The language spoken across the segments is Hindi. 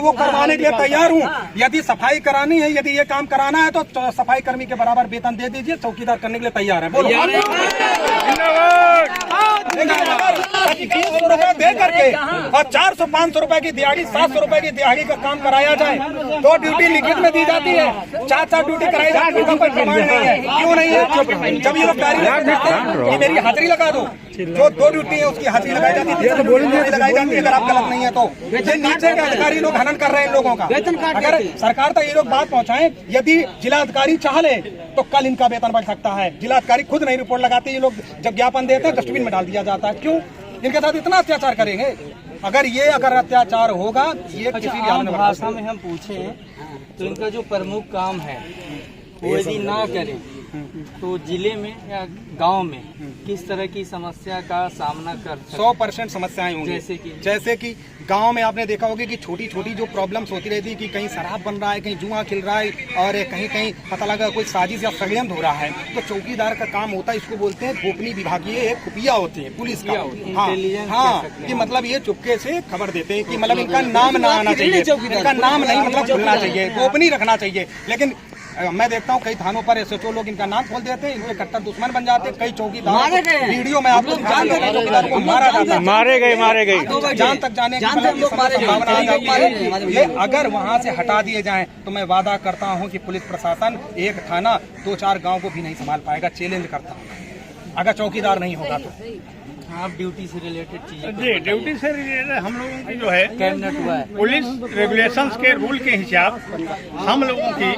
वो करवाने के लिए तैयार हूँ। यदि सफाई करानी है, यदि ये काम कराना है तो सफाई कर्मी के बराबर वेतन दे दीजिए, चौकीदार करने के लिए तैयार है। बोलो 300 रुपए दे करके और 400-500 रुपए की दिहाड़ी, 700 रुपए की दिहाड़ी का काम कराया जाए तो ड्यूटी लिखित में दी जाती है, 4 ड्यूटी कराई जाती है, कोई प्रमाण नहीं है। क्यों नहीं है? जब ये लोग गाड़ी लगाते मेरी हाजिरी लगा दो, जो 2 ड्यूटी है उसकी हाजिरी लगाई जाती है, लगाई जाती है। अगर आप गलत नहीं है तो ये नीचे के अधिकारी लोग हनन कर रहे हैं इन लोगों का। अगर सरकार तक ये लोग बात पहुंचाएं, यदि जिलाधिकारी चाह ले तो कल इनका वेतन बढ़ सकता है। जिलाधिकारी खुद नहीं रिपोर्ट लगाते, ये लोग जब ज्ञापन देते हैं डस्टबिन में डाल दिया जाता है। क्यों इनके साथ इतना अत्याचार करेंगे? अगर अत्याचार होगा, ये किसी भी भाषा में हम पूछे तो इनका जो प्रमुख काम है वो यदि ना करें तो जिले में या गांव में किस तरह की समस्या का सामना कर 100% समस्याएं होंगी। जैसे कि गांव में आपने देखा होगा कि छोटी छोटी जो प्रॉब्लम्स होती रहती है कि कहीं शराब बन रहा है, कहीं जुआ खिल रहा है और कहीं कहीं पता लगा कोई साजिश या षड्यंत्र हो रहा है, तो चौकीदार का काम होता है, इसको बोलते हैं गोपनीय विभागीय एक खुफिया होती है पुलिस का। हाँ, कि मतलब ये चुपके से खबर देते हैं कि मतलब इनका नाम ना आना चाहिए, इनका नाम नहीं मतलब खुलना चाहिए, गोपनीय रखना चाहिए। लेकिन मैं देखता हूँ कई थानों पर SHO लोग इनका नाम खोल देते हैं, इनके कट्टर दुश्मन बन जाते हैं। कई चौकीदार वीडियो में आपको चौकीदार को मारा जाता है, मारे गए जान तक जाने की संभावना आ जाती है। ये अगर वहाँ से हटा दिए जाएं तो मैं वादा करता हूँ कि पुलिस प्रशासन एक थाना 2-4 गाँव को भी नहीं संभाल पाएगा। चैलेंज करता हूँ अगर चौकीदार नहीं होगा तो। आप ड्यूटी से रिलेटेड चीजें जी, ड्यूटी से रिलेटेड हम लोगों की जो है कैबिनेट हुआ है, पुलिस रेगुलेशंस के रूल के हिसाब हम लोगों की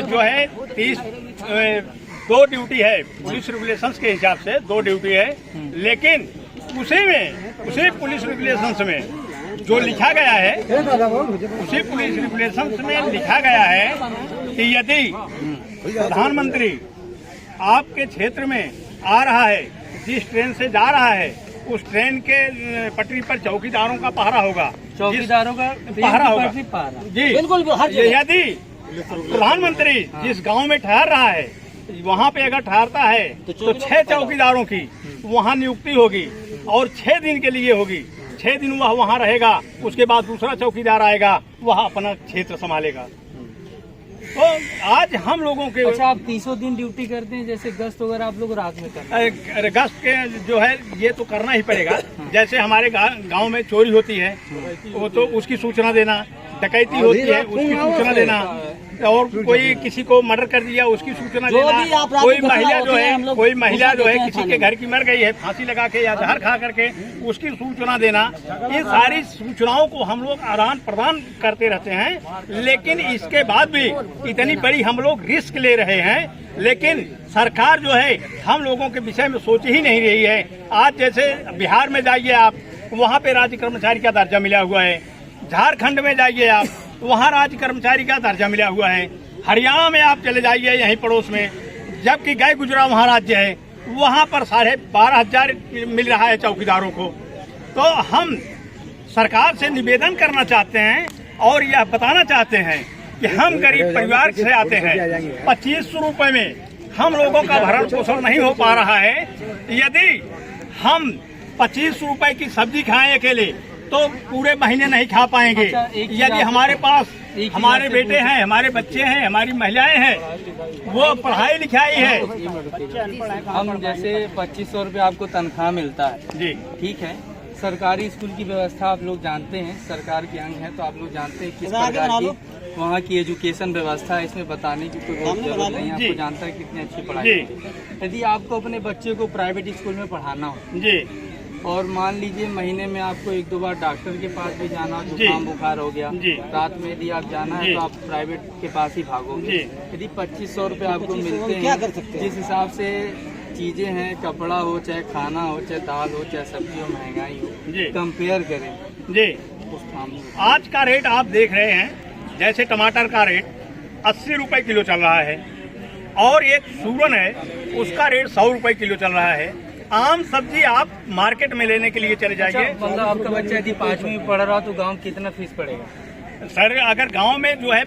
जो है 2 ड्यूटी है। पुलिस रेगुलेशंस के हिसाब से 2 ड्यूटी है, लेकिन उसी पुलिस रेगुलेशंस में जो लिखा गया है, उसी पुलिस रेगुलेशंस में लिखा गया है कि यदि प्रधानमंत्री आपके क्षेत्र में आ रहा है, जिस ट्रेन से जा रहा है उस ट्रेन के पटरी पर चौकीदारों का पहरा होगा, चौकीदारों का पहरा होगा जी। बिल्कुल, यदि प्रधानमंत्री जिस गांव में ठहर रहा है वहां पे अगर ठहरता है तो 6 चौकीदारों की वहां नियुक्ति होगी और 6 दिन के लिए होगी। 6 दिन वह वहां रहेगा, उसके बाद दूसरा चौकीदार आएगा, वह अपना क्षेत्र संभालेगा। तो आज हम लोगों के अच्छा, आप 300 दिन ड्यूटी करते हैं, जैसे गश्त वगैरह आप लोग रात में करते हैं? गश्त के जो है ये तो करना ही पड़ेगा। जैसे हमारे गांव में चोरी होती है वो तो उसकी सूचना देना, डकैती होती है उसकी सूचना देना, और कोई किसी को मर्डर कर दिया उसकी सूचना देना, कोई महिला जो है किसी के घर की मर गई है फांसी लगा के या जहर खा करके उसकी सूचना देना, ये सारी सूचनाओं को हम लोग आदान प्रदान करते रहते हैं। लेकिन इसके बाद भी इतनी बड़ी हम लोग रिस्क ले रहे हैं, लेकिन सरकार जो है हम लोगों के विषय में सोच ही नहीं रही है। आज जैसे बिहार में जाइए आप, वहाँ पे राज्य कर्मचारी का दर्जा मिला हुआ है। झारखंड में जाइए आप, वहाँ राज्य कर्मचारी का दर्जा मिला हुआ है। हरियाणा में आप चले जाइए यहीं पड़ोस में, जबकि गए गुजरात वहाँ राज्य है, वहाँ पर 12,500 मिल रहा है चौकीदारों को। तो हम सरकार से निवेदन करना चाहते हैं और यह बताना चाहते हैं कि हम गरीब परिवार से आते हैं, 2500 रुपए में हम लोगों का भरण पोषण नहीं हो पा रहा है। यदि हम 2500 रुपए की सब्जी खाएं अकेले तो पूरे महीने नहीं खा पाएंगे। यदि हमारे पास हमारे बेटे हैं, हमारे बच्चे हैं, हमारी महिलाएं हैं, वो पढ़ाई लिखाई है। हम जैसे 2500 रुपये आपको तनख्वाह मिलता है जी, ठीक है। सरकारी स्कूल की व्यवस्था आप लोग जानते हैं, सरकार के अंग है तो आप लोग जानते हैं किस प्रकार की वहाँ की एजुकेशन व्यवस्था है। इसमें बताने की कोई जरूरत नहीं है, आपको जानता है कितनी अच्छी पढ़ाई है। यदि आपको अपने बच्चे को प्राइवेट स्कूल में पढ़ाना हो जी, और मान लीजिए महीने में आपको 1-2 बार डॉक्टर के पास भी जाना, जुकाम बुखार हो गया, रात में यदि आप जाना है तो आप प्राइवेट के पास ही भागोगे। यदि 2500 रुपये आपको मिलते हैं, जिस हिसाब से चीजें हैं, कपड़ा हो चाहे खाना हो चाहे दाल हो चाहे सब्जी हो, महंगाई हो, कंपेयर करें जी, आज का रेट आप देख रहे हैं, जैसे टमाटर का रेट 80 रुपए किलो चल रहा है और एक सूरन है उसका रेट 100 रुपए किलो चल रहा है। आम सब्जी आप मार्केट में लेने के लिए चले जाइए। मतलब आपका बच्चा यदि 5वीं में पढ़ रहा तो गांव कितना फीस पड़ेगा? सर अगर गांव में जो है